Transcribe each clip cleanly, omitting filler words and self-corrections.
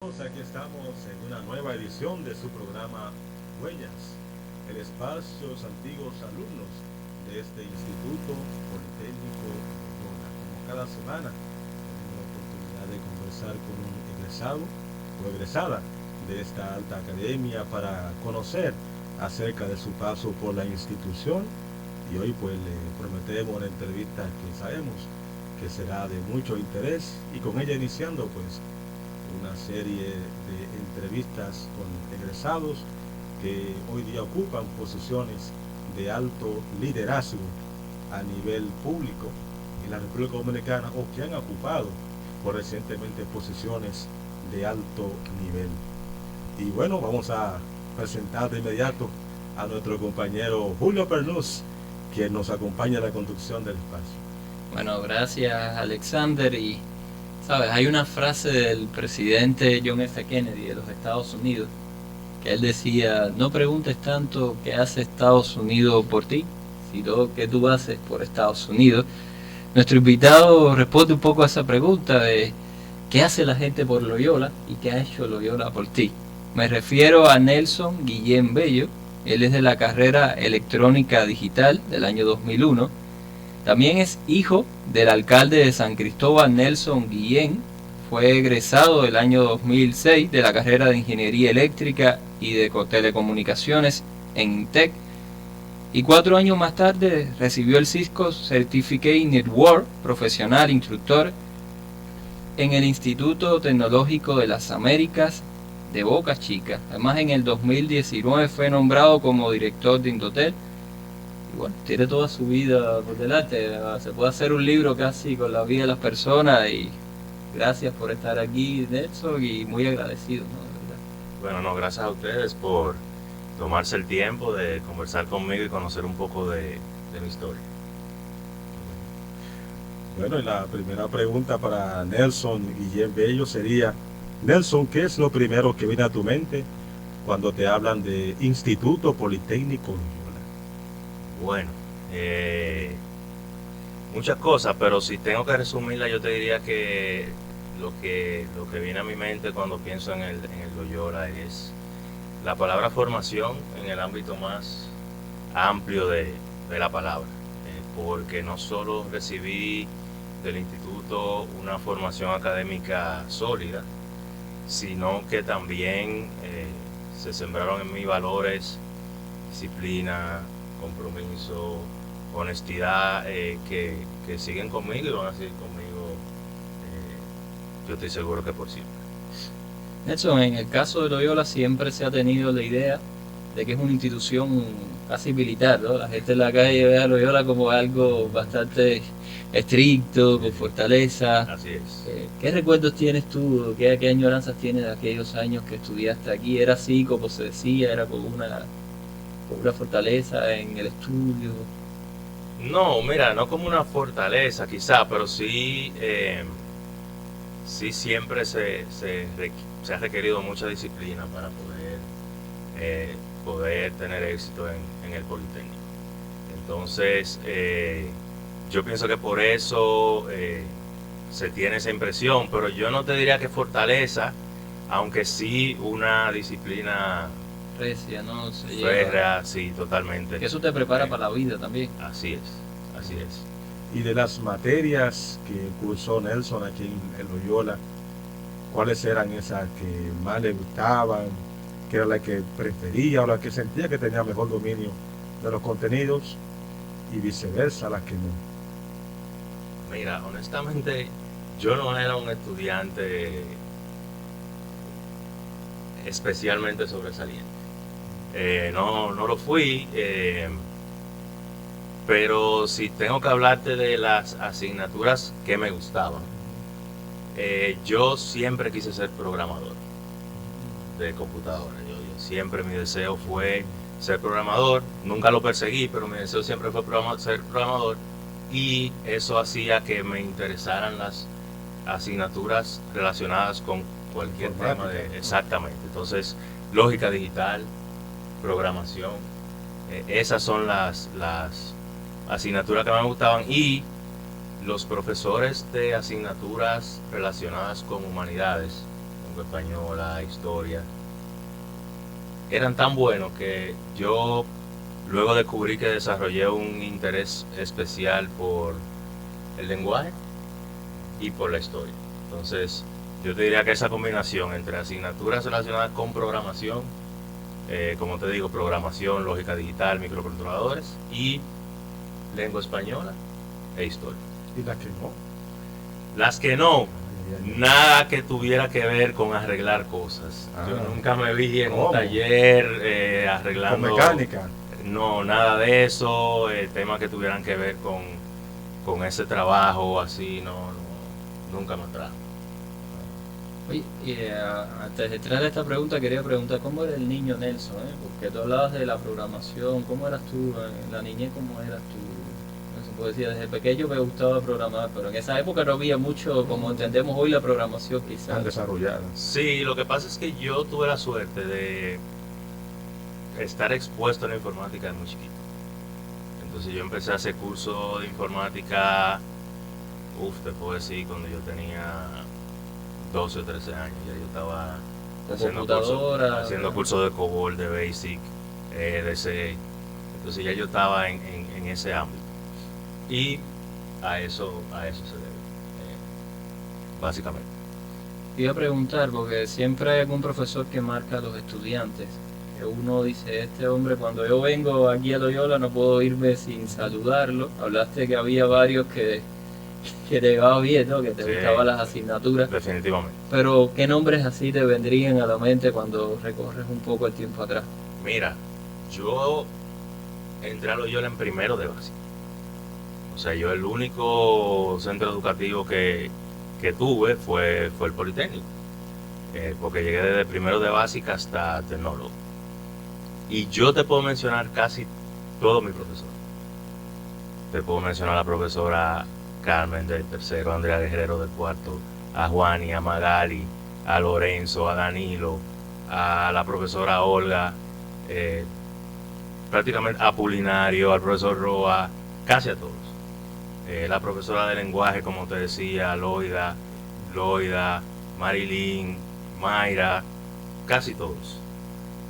Aquí estamos en una nueva edición de su programa Huellas, el espacio de los antiguos alumnos de este Instituto Politécnico Loyola. Como cada semana tenemos la oportunidad de conversar con un egresado o egresada de esta alta academia para conocer acerca de su paso por la institución, y hoy pues le prometemos una entrevista que sabemos que será de mucho interés, y con ella iniciando pues una serie de entrevistas con egresados que hoy día ocupan posiciones de alto liderazgo a nivel público en la República Dominicana, o que han ocupado recientemente posiciones de alto nivel. Y bueno, vamos a presentar de inmediato a nuestro compañero Julio Pernús, quien nos acompaña en la conducción del espacio. Bueno, gracias Alexander. Y sabes, hay una frase del presidente John F. Kennedy de los Estados Unidos, que él decía: no preguntes tanto qué hace Estados Unidos por ti, sino qué tú haces por Estados Unidos. Nuestro invitado responde un poco a esa pregunta de qué hace la gente por Loyola y qué ha hecho Loyola por ti. Me refiero a Nelson Guillén Bello. Él es de la carrera Electrónica Digital del año 2001. También es hijo del alcalde de San Cristóbal, Nelson Guillén. Fue egresado el año 2006 de la carrera de Ingeniería Eléctrica y de Telecomunicaciones en INTEC. Y 4 años más tarde recibió el Cisco Certificate Network Profesional Instructor en el Instituto Tecnológico de las Américas de Boca Chica. Además, en el 2019 fue nombrado como director de Indotel. Y bueno, tiene toda su vida por delante. Se puede hacer un libro casi con la vida de las personas. Y gracias por estar aquí, Nelson, y muy agradecido, ¿no? De verdad. Bueno, no, gracias a ustedes por tomarse el tiempo de conversar conmigo y conocer un poco de mi historia. Bueno, y la primera pregunta para Nelson Guillén Bello sería: Nelson, ¿qué es lo primero que viene a tu mente cuando te hablan de Instituto Politécnico Loyola? Bueno, muchas cosas, pero si tengo que resumirla, yo te diría que lo que viene a mi mente cuando pienso en el Loyola es la palabra formación en el ámbito más amplio de la palabra, porque no solo recibí del instituto una formación académica sólida, sino que también se sembraron en mí valores, disciplina, compromiso, honestidad, que siguen conmigo y van a seguir conmigo, yo estoy seguro que por siempre. Nelson, en el caso de Loyola siempre se ha tenido la idea de que es una institución casi militar, ¿no? La gente en la calle ve a Loyola como algo bastante estricto, con fortaleza. Así es. ¿Qué recuerdos tienes tú, qué añoranzas tienes de aquellos años que estudiaste aquí? ¿Era así como se decía? ¿Era como una fortaleza en el estudio? No, mira, no como una fortaleza quizá, pero sí, sí siempre se ha requerido mucha disciplina para poder tener éxito en el Politécnico. Entonces, yo pienso que por eso se tiene esa impresión, pero yo no te diría que fortaleza, aunque sí una disciplina Recia, ¿no? férrea, sí, totalmente. Que eso te prepara para la vida también. Así es, así es. Y de las materias que cursó Nelson aquí en Loyola, ¿cuáles eran esas que más le gustaban? ¿Qué era la que prefería o la que sentía que tenía mejor dominio de los contenidos, y viceversa, las que no? Mira, honestamente, yo no era un estudiante especialmente sobresaliente. No lo fui, pero si tengo que hablarte de las asignaturas que me gustaban, yo siempre quise ser programador de computadora. Yo siempre, mi deseo fue ser programador. Nunca lo perseguí, pero mi deseo siempre fue ser programador, y eso hacía que me interesaran las asignaturas relacionadas con cualquier tema exactamente. Entonces, lógica digital, programación, esas son las asignaturas que me gustaban, y los profesores de asignaturas relacionadas con humanidades, lengua española, historia, eran tan buenos que yo luego descubrí que desarrollé un interés especial por el lenguaje y por la historia. Entonces, yo te diría que esa combinación entre asignaturas relacionadas con programación, como te digo, programación, lógica digital, microcontroladores y lengua española e historia. ¿Y las que no? Las que no, nada que tuviera que ver con arreglar cosas. Yo nunca me vi en un taller arreglando... ¿Con mecánica? No, nada de eso, temas que tuvieran que ver con ese trabajo así, nunca me atrajo. Oye, antes de entrar a esta pregunta quería preguntar, ¿cómo era el niño Nelson? Porque tú hablabas de la programación, ¿cómo eras tú en la niñez? ¿Cómo eras tú? No se puede decir, desde pequeño me gustaba programar, pero en esa época no había mucho, como entendemos hoy, la programación quizás. Tan desarrollada. Sí, lo que pasa es que yo tuve la suerte de estar expuesto a la informática desde muy chiquito. Entonces yo empecé a hacer cursos de informática, te puedo decir, cuando yo tenía 12 o 13 años. Ya yo estaba haciendo cursos de COBOL, de BASIC, de C. Entonces ya yo estaba en ese ámbito. Y a eso se debe, básicamente. Iba a preguntar, porque siempre hay algún profesor que marca a los estudiantes. Que uno dice, este hombre, cuando yo vengo aquí a Loyola no puedo irme sin saludarlo. Hablaste que había varios que te llevaba bien, ¿no? Que te gustaban las asignaturas. Definitivamente. Pero, ¿qué nombres así te vendrían a la mente cuando recorres un poco el tiempo atrás? Mira, yo entré a Loyola en primero de básica. O sea, yo el único centro educativo que tuve fue el Politécnico. Porque llegué desde primero de básica hasta tecnólogo. Y yo te puedo mencionar casi todos mis profesores. Te puedo mencionar a la profesora Carmen del tercero, a Andrea Guerrero del cuarto, a Juani, a Magali, a Lorenzo, a Danilo, a la profesora Olga, prácticamente a Pulinario, al profesor Roa, casi a todos. La profesora de lenguaje, como te decía, Loida, Marilyn, Mayra, casi todos.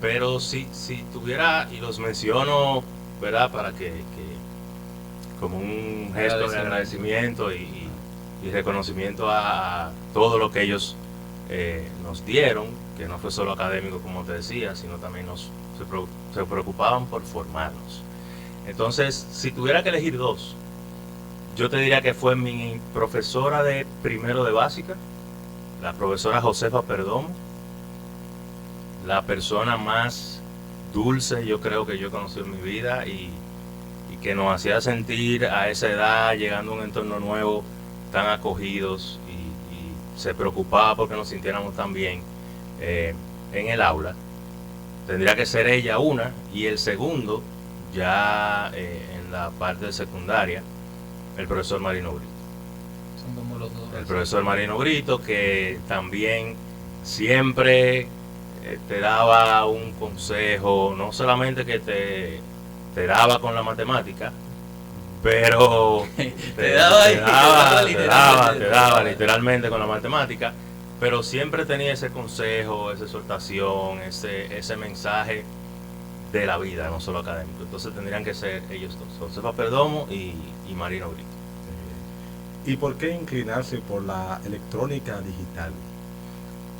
Pero si tuviera, y los menciono, ¿verdad? Para que como un gesto de agradecimiento y reconocimiento a todo lo que ellos nos dieron, que no fue solo académico, como te decía, sino también se preocupaban por formarnos. Entonces, si tuviera que elegir dos, yo te diría que fue mi profesora de primero de básica, la profesora Josefa Perdomo, la persona más dulce yo creo que yo he conocido en mi vida y que nos hacía sentir a esa edad, llegando a un entorno nuevo, tan acogidos y se preocupaba porque nos sintiéramos tan bien en el aula. Tendría que ser ella una, y el segundo, ya en la parte de secundaria, el profesor Marino Brito. Son como los dos. El profesor Marino Brito, que también siempre te daba un consejo, no solamente que te daba con la matemática, pero te daba literalmente con la matemática, pero siempre tenía ese consejo, esa exhortación, ese mensaje de la vida, no solo académico. Entonces tendrían que ser ellos dos, Josefa Perdomo y Marino Brito. ¿Y por qué inclinarse por la electrónica digital?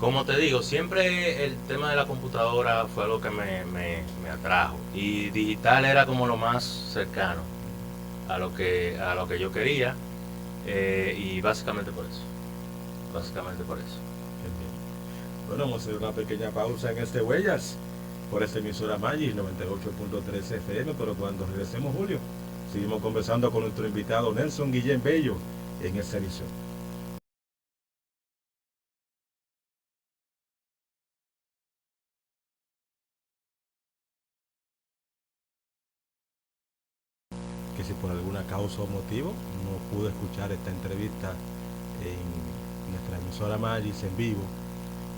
Como te digo, siempre el tema de la computadora fue algo que me atrajo, y digital era como lo más cercano a lo que yo quería, y básicamente por eso. Bueno, vamos a hacer una pequeña pausa en este Huellas por esta emisora Maggi 98.3 FM, pero cuando regresemos, Julio, seguimos conversando con nuestro invitado Nelson Guillén Bello en esta emisión. Que si por alguna causa o motivo no pudo escuchar esta entrevista en nuestra emisora Magis en vivo,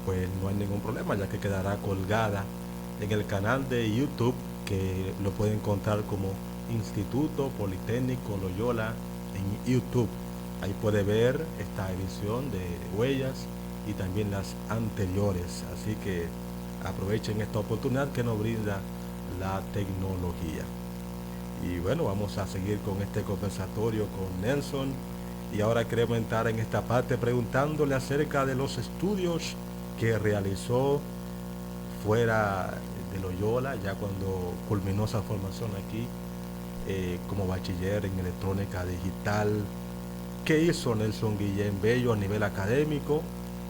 pues no hay ningún problema, ya que quedará colgada en el canal de YouTube, que lo pueden encontrar como Instituto Politécnico Loyola en YouTube. Ahí puede ver esta edición de Huellas y también las anteriores. Así que aprovechen esta oportunidad que nos brinda la tecnología. Y bueno, vamos a seguir con este conversatorio con Nelson. Y ahora queremos entrar en esta parte preguntándole acerca de los estudios que realizó fuera de Loyola, ya cuando culminó esa formación aquí como bachiller en electrónica digital. ¿Qué hizo Nelson Guillén Bello a nivel académico?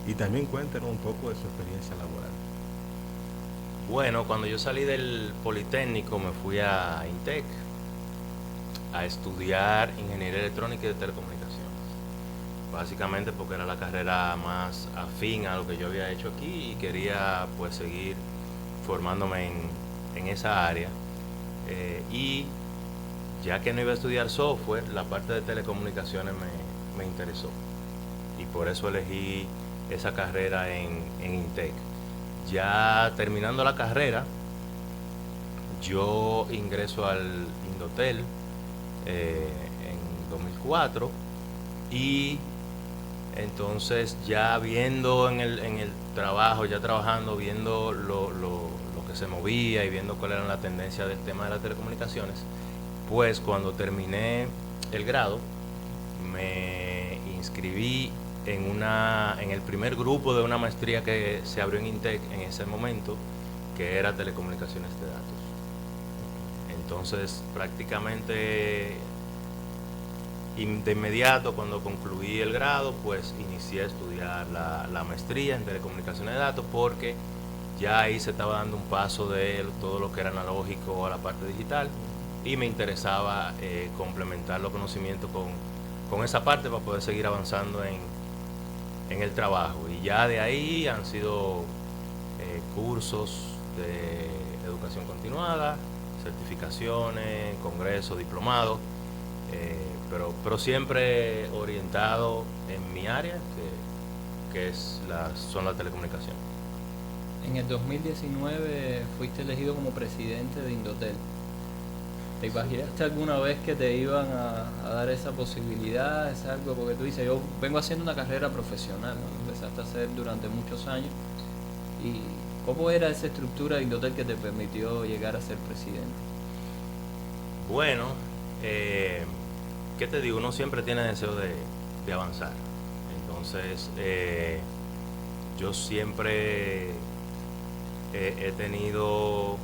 Y también cuéntenos un poco de su experiencia laboral. Bueno, cuando yo salí del Politécnico me fui a INTEC a estudiar Ingeniería Electrónica y de Telecomunicaciones. Básicamente porque era la carrera más afín a lo que yo había hecho aquí y quería pues seguir formándome en esa área. Y ya que no iba a estudiar software, la parte de telecomunicaciones me interesó. Y por eso elegí esa carrera en INTEC. Ya terminando la carrera, yo ingreso al Indotel en 2004 y entonces ya viendo en el trabajo, ya trabajando, viendo lo que se movía y viendo cuál era la tendencia del tema de las telecomunicaciones, pues cuando terminé el grado me inscribí en el primer grupo de una maestría que se abrió en INTEC en ese momento, que era telecomunicaciones de datos. Entonces prácticamente de inmediato cuando concluí el grado, pues inicié a estudiar la maestría en telecomunicaciones de datos, porque ya ahí se estaba dando un paso de todo lo que era analógico a la parte digital y me interesaba complementar los conocimientos con esa parte para poder seguir avanzando en el trabajo. Y ya de ahí han sido cursos de educación continuada, certificaciones, congresos, diplomados, pero siempre orientado en mi área, que son las telecomunicaciones. En el 2019 fuiste elegido como presidente de Indotel. ¿Te imaginaste alguna vez que te iban a dar esa posibilidad? Es algo, porque tú dices, yo vengo haciendo una carrera profesional, ¿no? Empezaste a hacer durante muchos años. ¿Y cómo era esa estructura de Indotel que te permitió llegar a ser presidente? Bueno, ¿qué te digo? Uno siempre tiene deseo de avanzar. Entonces, yo siempre he tenido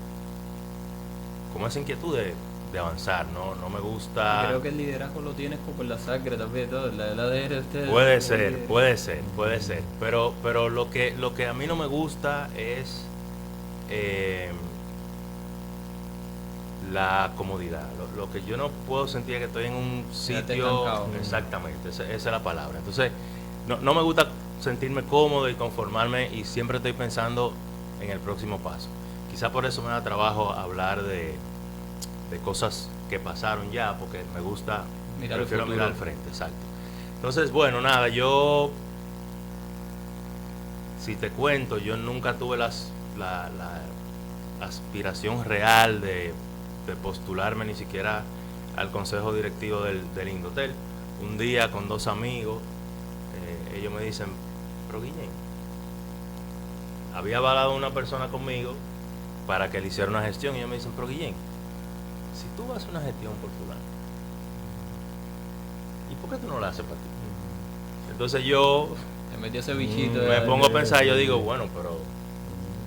como esa inquietud de avanzar, no me gusta. Creo que el liderazgo lo tienes como en la sangre también, ¿no? La ADN usted. Puede ser, pero lo que a mí no me gusta es la comodidad. Lo que yo no puedo sentir es que estoy en un sitio. Exactamente, esa es la palabra. Entonces, no me gusta sentirme cómodo y conformarme, y siempre estoy pensando en el próximo paso. Quizá por eso me da trabajo hablar de cosas que pasaron ya, porque me gusta, prefiero mirar al frente, exacto. Entonces, bueno, nada, yo, si te cuento, yo nunca tuve la aspiración real de postularme ni siquiera al consejo directivo del Indotel. Un día con dos amigos, ellos me dicen, pero Guillén, había avalado una persona conmigo para que le hiciera una gestión, y ellos me dicen, pero Guillén, si tú vas a una gestión por fulano, ¿y por qué tú no la haces para ti? Entonces yo te metió ese bichito me pongo a pensar, yo digo, bueno, pero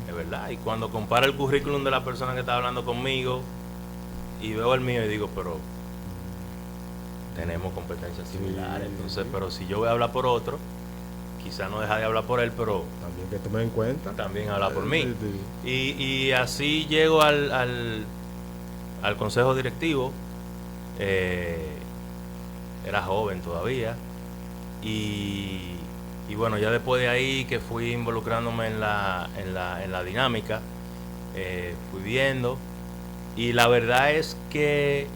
es verdad. Y cuando comparo el currículum de la persona que está hablando conmigo y veo el mío, y digo, pero tenemos competencias similares. Entonces, pero si yo voy a hablar por otro, quizá no deja de hablar por él, pero también que tome en cuenta, también habla por mí. Y así llego al consejo directivo. Era joven todavía, y bueno, ya después de ahí que fui involucrándome en la dinámica, fui viendo, y la verdad es que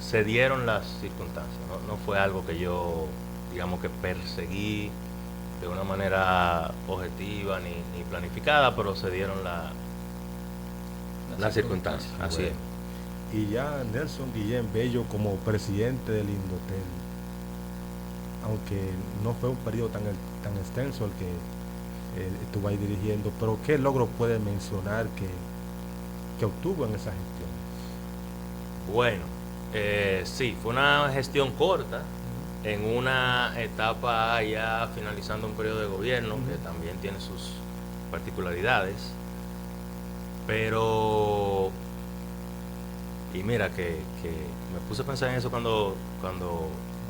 se dieron las circunstancias, no fue algo que yo, digamos, que perseguí de una manera objetiva ni planificada, pero se dieron las circunstancias, así es. Y ya Nelson Guillén Bello como presidente del Indotel, aunque no fue un periodo tan extenso el que estuvo ahí dirigiendo, pero ¿qué logro puede mencionar que obtuvo en esa gestión? Bueno, sí, fue una gestión corta, en una etapa ya finalizando un periodo de gobierno que también tiene sus particularidades, pero y mira que me puse a pensar en eso cuando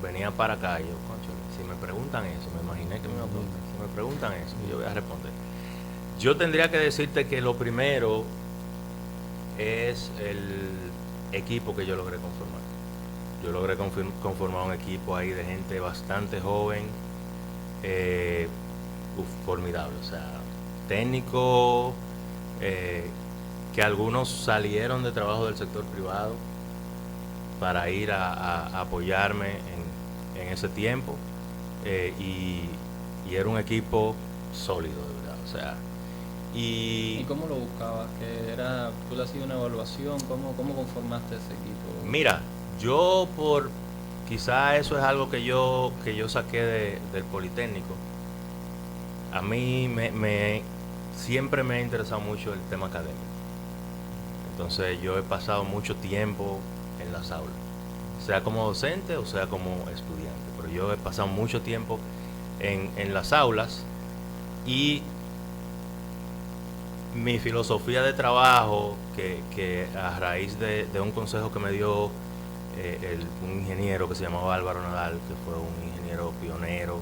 venía para acá. Yo, concho, si me preguntan eso, me imaginé que me iban a preguntar, si me preguntan eso, yo voy a responder. Yo tendría que decirte que lo primero es el equipo que yo logré conformar. Yo logré conformar un equipo ahí de gente bastante joven, formidable, o sea, técnico, que algunos salieron de trabajo del sector privado para ir a apoyarme en ese tiempo, y era un equipo sólido, de verdad, o sea. ¿Y cómo lo buscabas? ¿Tú le hacías una evaluación? ¿Cómo conformaste ese equipo? Mira, yo quizá eso es algo que yo saqué del Politécnico. A mí siempre me ha interesado mucho el tema académico. Entonces yo he pasado mucho tiempo en las aulas, sea como docente o sea como estudiante, pero yo he pasado mucho tiempo en las aulas, y mi filosofía de trabajo, que a raíz de un consejo que me dio un ingeniero que se llamaba Álvaro Nadal, que fue un ingeniero pionero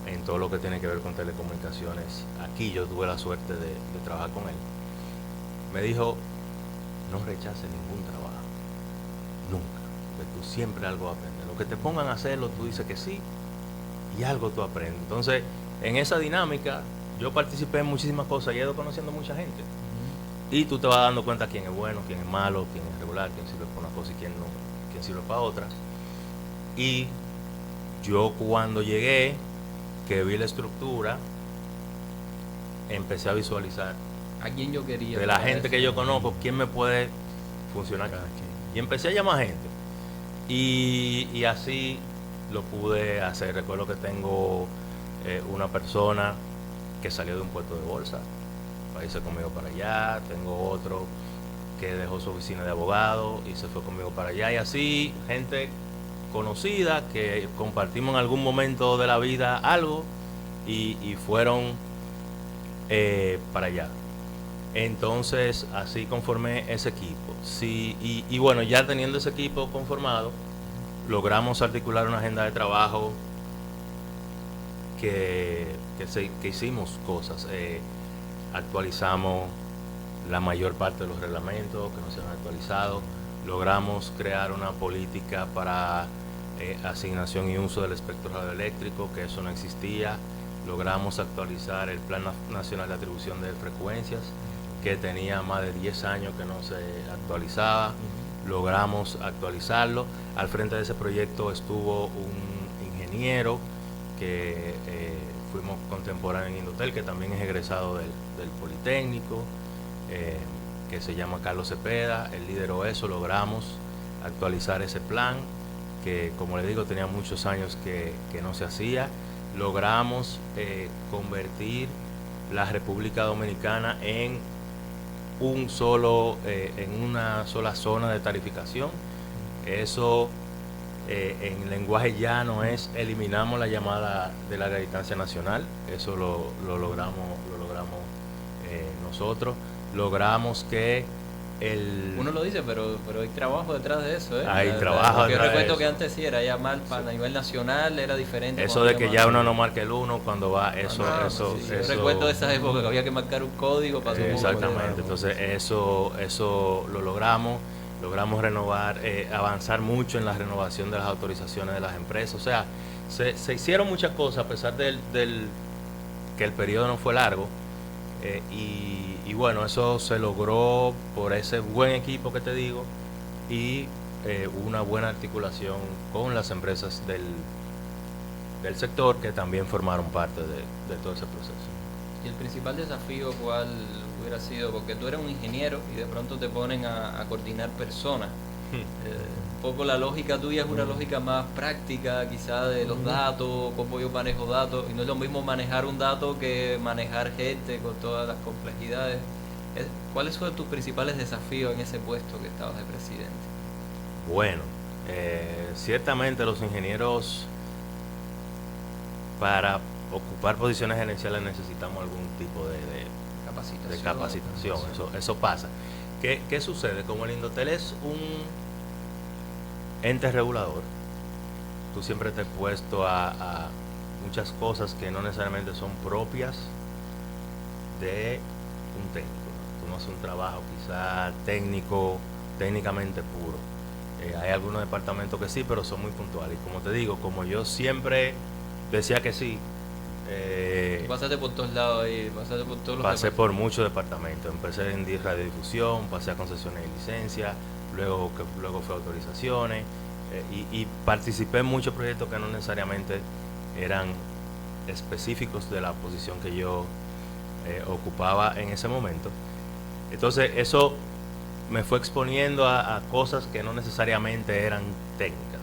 en todo lo que tiene que ver con telecomunicaciones. Aquí yo tuve la suerte de trabajar con él. Me dijo: no rechaces ningún trabajo, nunca, porque tú siempre algo aprendes. Lo que te pongan a hacerlo, tú dices que sí, y algo tú aprendes. Entonces, en esa dinámica, yo participé en muchísimas cosas y he ido conociendo mucha gente. Y tú te vas dando cuenta quién es bueno, quién es malo, quién es regular, quién sirve para una cosa y quién no, quién sirve para otra. Y yo, cuando llegué, que vi la estructura, empecé a visualizar ¿A quién yo quería? de la gente que yo conozco, quién me puede funcionar aquí. Y empecé a llamar gente. Y así lo pude hacer. Recuerdo que tengo una persona que salió de un puesto de bolsa para irse conmigo para allá. Tengo otro que dejó su oficina de abogado y se fue conmigo para allá. Y así, gente conocida que compartimos en algún momento de la vida algo, y fueron para allá. Entonces así conformé ese equipo. Sí, y bueno, ya teniendo ese equipo conformado, logramos articular una agenda de trabajo que hicimos cosas. Actualizamos la mayor parte de los reglamentos que no se han actualizado. Logramos crear una política para asignación y uso del espectro radioeléctrico, que eso no existía. Logramos actualizar el Plan Nacional de Atribución de Frecuencias, que tenía más de 10 años que no se actualizaba. Logramos actualizarlo. Al frente de ese proyecto estuvo un ingeniero que fuimos contemporáneos en Indotel, que también es egresado del Politécnico, que se llama Carlos Cepeda. Él lideró eso. Logramos actualizar ese plan, que, como le digo, tenía muchos años que no se hacía. Logramos convertir la República Dominicana en una sola zona de tarificación. Eso en lenguaje llano es: eliminamos la llamada de larga distancia nacional. Eso lo logramos nosotros. Logramos que uno lo dice, pero hay trabajo detrás de eso, ¿eh? Hay trabajo yo detrás recuerdo de que eso. antes sí era llamar para nivel nacional, era diferente. Eso de que ya uno no marque el 1 cuando va, eso. Yo recuerdo esa época que había que marcar un código para exactamente. Entonces eso lo logramos renovar, avanzar mucho en la renovación de las autorizaciones de las empresas. O sea, se hicieron muchas cosas a pesar del que el periodo no fue largo. Y bueno, eso se logró por ese buen equipo que te digo, y una buena articulación con las empresas del sector, que también formaron parte de todo ese proceso. ¿Y el principal desafío cuál hubiera sido? Porque tú eres un ingeniero y de pronto te ponen a coordinar personas. Un poco la lógica tuya es una lógica más práctica, quizá de los datos, cómo yo manejo datos, y no es lo mismo manejar un dato que manejar gente con todas las complejidades. ¿Cuáles fueron tus principales desafíos en ese puesto que estabas de presidente? Bueno, ciertamente los ingenieros, para ocupar posiciones gerenciales necesitamos algún tipo de capacitación. Eso pasa. ¿Qué sucede? Como el Indotel es un ente regulador, tú siempre te has puesto a muchas cosas que no necesariamente son propias de un técnico, ¿no? Tú no haces un trabajo quizá técnicamente puro. Hay algunos departamentos que sí, pero son muy puntuales. Y como te digo, como yo siempre decía que sí, pasaste por todos lados ahí, pasaste por todos los pasé por muchos departamentos. Empecé en radiodifusión, pasé a concesiones y licencias, luego fue autorizaciones, y participé en muchos proyectos que no necesariamente eran específicos de la posición que yo ocupaba en ese momento. Entonces eso me fue exponiendo a cosas que no necesariamente eran técnicas.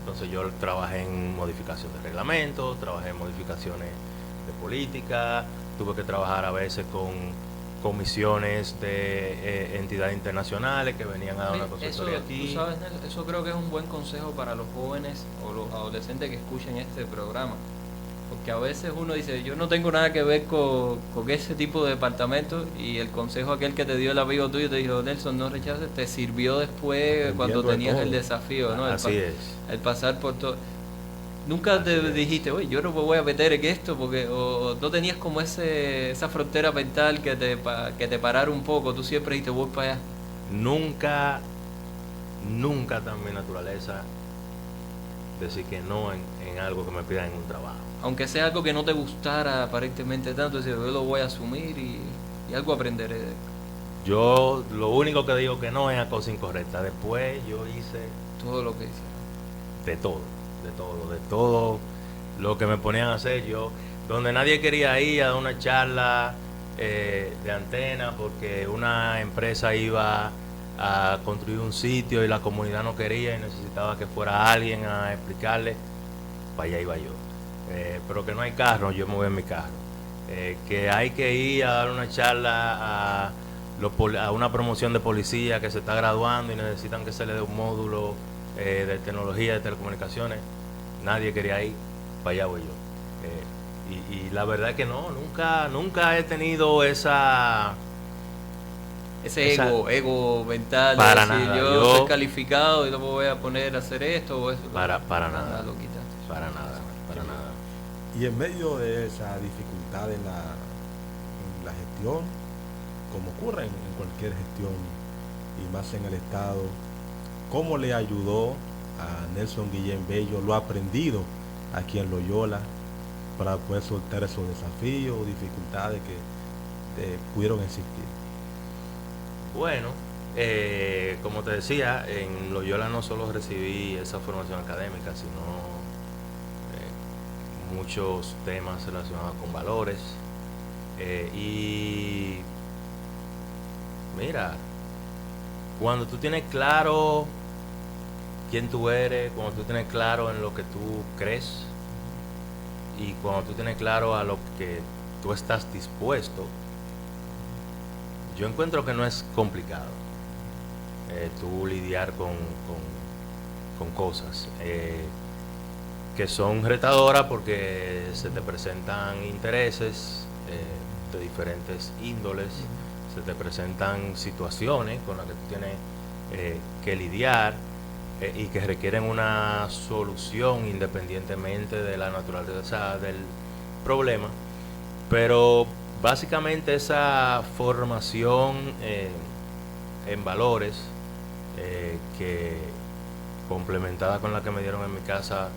Entonces yo trabajé en modificación de reglamentos, trabajé en modificaciones de política, tuve que trabajar a veces con comisiones de entidades internacionales que venían a dar una consultoría aquí. Tú sabes, eso creo que es un buen consejo para los jóvenes o los adolescentes que escuchen este programa. Porque a veces uno dice, yo no tengo nada que ver con ese tipo de departamento, y el consejo aquel que te dio el amigo tuyo te dijo, Nelson, no rechaces, te sirvió después cuando tenías el desafío, ¿no? Así es. El pasar por todo. Nunca te dijiste, oye, yo no me voy a meter en esto, porque o no tenías como esa frontera mental que te parara un poco, tú siempre dijiste, voy para allá. Nunca está en mi naturaleza decir que no en algo que me pidan en un trabajo. Aunque sea algo que no te gustara aparentemente tanto, decir, yo lo voy a asumir y algo aprenderé de él. Yo lo único que digo que no es a cosa incorrecta. Después yo hice todo lo que hice. De todo lo que me ponían a hacer. Yo, donde nadie quería ir a dar una charla de antena porque una empresa iba a construir un sitio y la comunidad no quería y necesitaba que fuera alguien a explicarle, para allá iba yo. Pero que no hay carro, yo me voy en mi carro. Que hay que ir a dar una charla a una promoción de policía que se está graduando y necesitan que se le dé un módulo de tecnología de telecomunicaciones, nadie quería ir, para allá voy yo. Y la verdad es que no, nunca he tenido ese ego mental para de decir, nada. yo soy calificado y no me voy a poner a hacer esto o eso. Para nada. Lo quitaste. Para nada. Y en medio de esa dificultad en la gestión, como ocurre en cualquier gestión y más en el Estado, ¿cómo le ayudó a Nelson Guillén Bello lo aprendido aquí en Loyola para poder soltar esos desafíos o dificultades que pudieron existir? Bueno, como te decía, en Loyola no solo recibí esa formación académica, sino muchos temas relacionados con valores. Y mira, cuando tú tienes claro quién tú eres, cuando tú tienes claro en lo que tú crees y cuando tú tienes claro a lo que tú estás dispuesto, yo encuentro que no es complicado tú lidiar con cosas que son retadoras porque se te presentan intereses de diferentes índoles, se te presentan situaciones con las que tú tienes que lidiar y que requieren una solución independientemente de la naturaleza del problema. Pero básicamente esa formación en valores que complementada con la que me dieron en mi casa,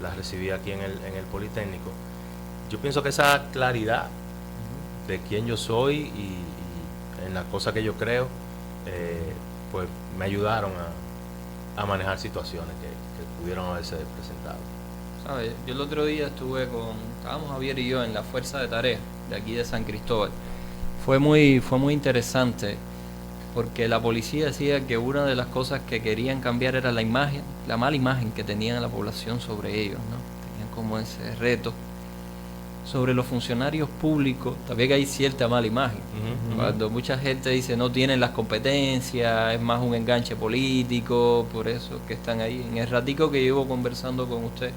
la recibí aquí en el Politécnico. Yo pienso que esa claridad de quién yo soy y en las cosas que yo creo, pues me ayudaron a manejar situaciones que pudieron haberse presentado. ¿Sabes? Yo el otro día estábamos Javier y yo en la Fuerza de Tarea de aquí de San Cristóbal. Fue muy interesante porque la policía decía que una de las cosas que querían cambiar era la imagen, la mala imagen que tenían la población sobre ellos, ¿no? Tenían como ese reto. Sobre los funcionarios públicos, también hay cierta mala imagen. Cuando mucha gente dice no tienen las competencias, es más un enganche político, por eso que están ahí. En el ratico que llevo conversando con usted,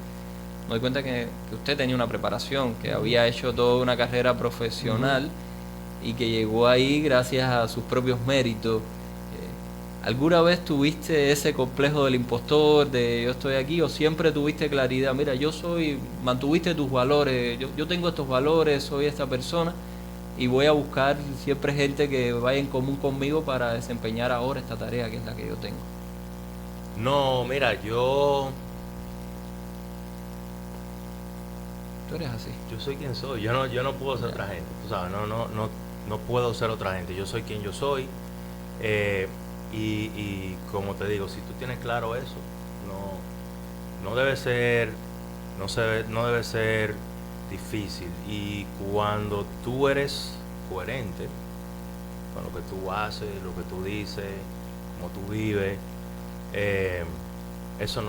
me doy cuenta que usted tenía una preparación, que había hecho toda una carrera profesional y que llegó ahí gracias a sus propios méritos. ¿Alguna vez tuviste ese complejo del impostor, de yo estoy aquí, o siempre tuviste claridad, mira, mantuviste tus valores, yo tengo estos valores, soy esta persona y voy a buscar siempre gente que vaya en común conmigo para desempeñar ahora esta tarea que es la que yo tengo? No, mira, Tú eres así. yo soy quien soy, yo no puedo ser otra gente, tú sabes, no puedo ser otra gente, yo soy quien yo soy. Y como te digo, si tú tienes claro eso, no debe ser, no debe ser difícil. Y cuando tú eres coherente con lo que tú haces, lo que tú dices, cómo tú vives, eso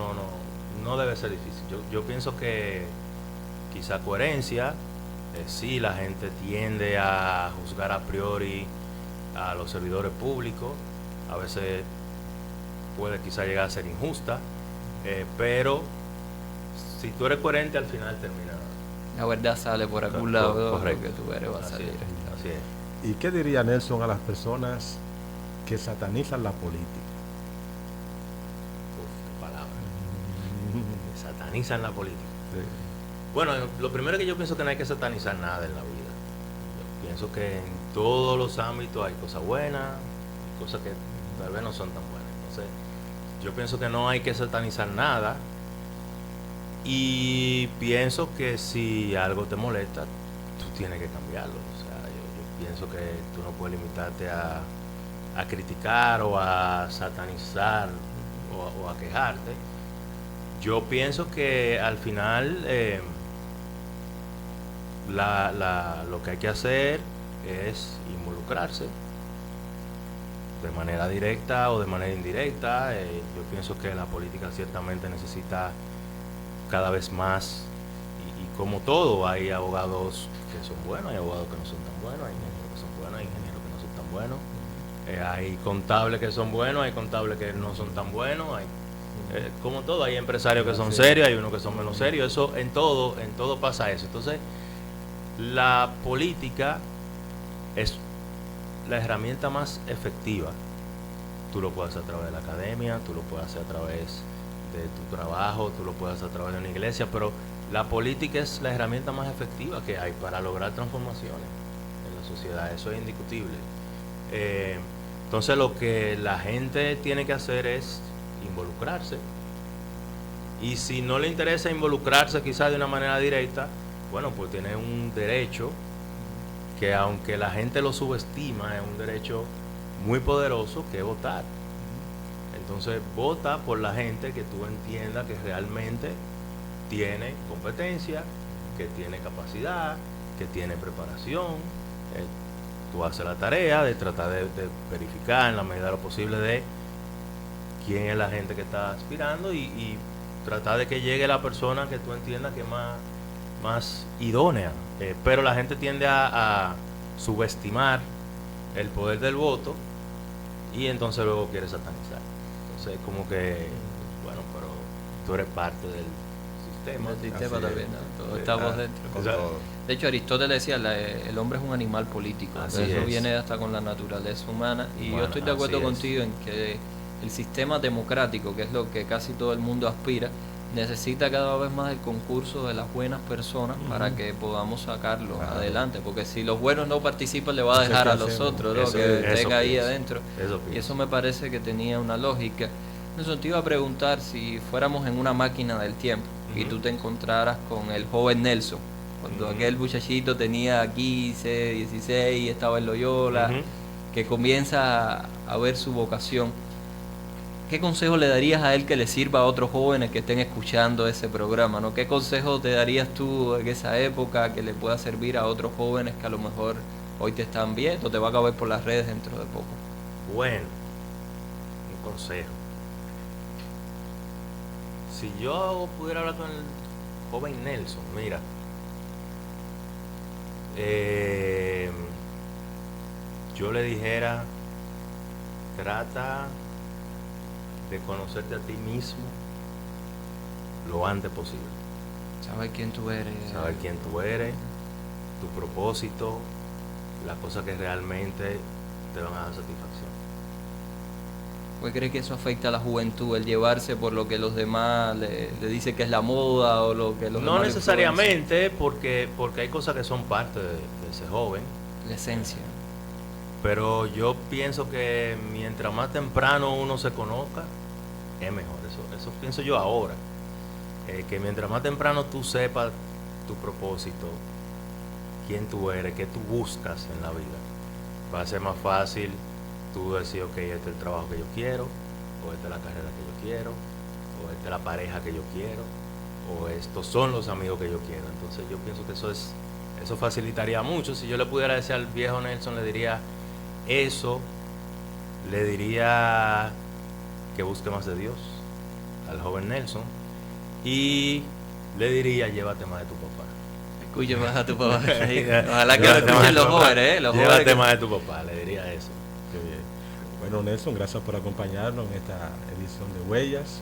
no debe ser difícil. Yo pienso que quizá coherencia, sí, la gente tiende a juzgar a priori a los servidores públicos, a veces puede quizá llegar a ser injusta, pero si tú eres coherente al final termina. La verdad sale por algún lado, correcto. que tú eres va a Así salir. es, así es. ¿Y qué diría Nelson a las personas que satanizan la política? Uf, qué palabra. Que satanizan la política. Sí. Bueno, lo primero que yo pienso que no hay que satanizar nada en la vida. Yo pienso que en todos los ámbitos hay cosas buenas, cosas que tal vez no son tan buenas. Entonces, yo pienso que no hay que satanizar nada, y pienso que si algo te molesta, tú tienes que cambiarlo. O sea, yo pienso que tú no puedes limitarte a criticar o a satanizar o a quejarte. Yo pienso que al final lo que hay que hacer es involucrarse de manera directa o de manera indirecta. Yo pienso que la política ciertamente necesita cada vez más, y como todo, hay abogados que son buenos, hay abogados que no son tan buenos, hay ingenieros que son buenos, hay ingenieros que no son tan buenos, hay contables que son buenos, hay contables que no son tan buenos, hay, como todo, hay empresarios que son serios, hay unos que son menos serios. Eso en todo pasa eso. Entonces, la política es la herramienta más efectiva. Tú lo puedes hacer a través de la academia, tú lo puedes hacer a través de tu trabajo, tú lo puedes hacer a través de una iglesia, pero la política es la herramienta más efectiva que hay para lograr transformaciones en la sociedad. Eso es indiscutible. Entonces, lo que la gente tiene que hacer es involucrarse, y si no le interesa involucrarse quizás de una manera directa, bueno, pues tiene un derecho que, aunque la gente lo subestima, es un derecho muy poderoso, que es votar. Entonces, vota por la gente que tú entiendas que realmente tiene competencia, que tiene capacidad, que tiene preparación. Tú haces la tarea de tratar de verificar en la medida de lo posible de quién es la gente que está aspirando, y tratar de que llegue la persona que tú entiendas que es más idónea. Pero la gente tiende a subestimar el poder del voto, y entonces luego quiere satanizar. Entonces, como que, bueno, pero tú eres parte del sistema. El sistema Así también, es. ¿no? Todos estamos dentro. Con Exacto. todo. De hecho, Aristóteles decía, el hombre es un animal político. Así Eso es. viene hasta con la naturaleza humana. Y Humana, yo estoy de acuerdo así es. contigo en que el sistema democrático, que es lo que casi todo el mundo aspira, necesita cada vez más el concurso de las buenas personas para que podamos sacarlo Claro. adelante. Porque si los buenos no participan, le va a Eso dejar hay a que los hacerlo. otros, ¿no? Eso- que eso estén ahí pienso. adentro. Eso Y pienso. eso me parece que tenía una lógica. Eso te iba a preguntar, si fuéramos en una máquina del tiempo y Ujú. tú te encontraras con el joven Nelson, cuando Ujú. aquel muchachito tenía 15, 16, estaba en Loyola, Ujú. que comienza a ver su vocación, ¿qué consejo le darías a él que le sirva a otros jóvenes que estén escuchando ese programa, ¿no? ¿Qué consejo te darías tú en esa época que le pueda servir a otros jóvenes que a lo mejor hoy te están viendo, te va a caber por las redes dentro de poco? Bueno, un consejo. Si yo pudiera hablar con el joven Nelson, mira, yo le dijera, trata de conocerte a ti mismo lo antes posible. Saber quién tú eres. Saber quién tú eres, tu propósito, las cosas que realmente te van a dar satisfacción. ¿Pues cree que eso afecta a la juventud, el llevarse por lo que los demás le dicen que es la moda o lo que los No demás necesariamente, porque hay cosas que son parte de ese joven. la esencia? Pero yo pienso que mientras más temprano uno se conozca, es mejor. Eso pienso yo ahora. Que mientras más temprano tú sepas tu propósito, quién tú eres, qué tú buscas en la vida, va a ser más fácil tú decir, ok, este es el trabajo que yo quiero, o esta es la carrera que yo quiero, o esta es la pareja que yo quiero, o estos son los amigos que yo quiero. Entonces yo pienso que eso facilitaría mucho. Si yo le pudiera decir al viejo Nelson, le diría eso, le diría que busque más de Dios al joven Nelson, y le diría, llévate más de tu papá. Escucha más a tu papá. Ojalá que lo escuchen los jóvenes, los Llévate jóvenes. más de tu papá, le diría eso. Qué bien. Bueno, Nelson, gracias por acompañarnos en esta edición de Huellas,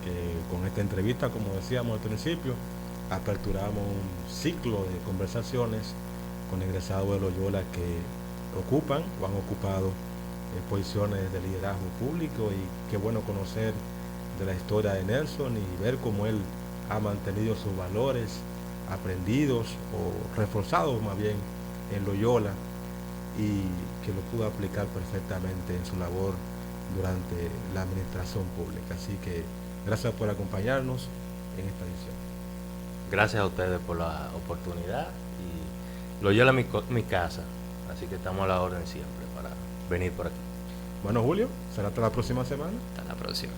que con esta entrevista, como decíamos al principio, aperturamos un ciclo de conversaciones con egresados de Loyola que ocupan o han ocupado posiciones de liderazgo público, y qué bueno conocer de la historia de Nelson y ver cómo él ha mantenido sus valores aprendidos o reforzados más bien en Loyola, y que lo pudo aplicar perfectamente en su labor durante la administración pública. Así que gracias por acompañarnos en esta edición. Gracias a ustedes por la oportunidad, y Loyola es mi casa, así que estamos a la orden siempre para venir por aquí. Bueno, Julio, será hasta la próxima semana. Hasta la próxima.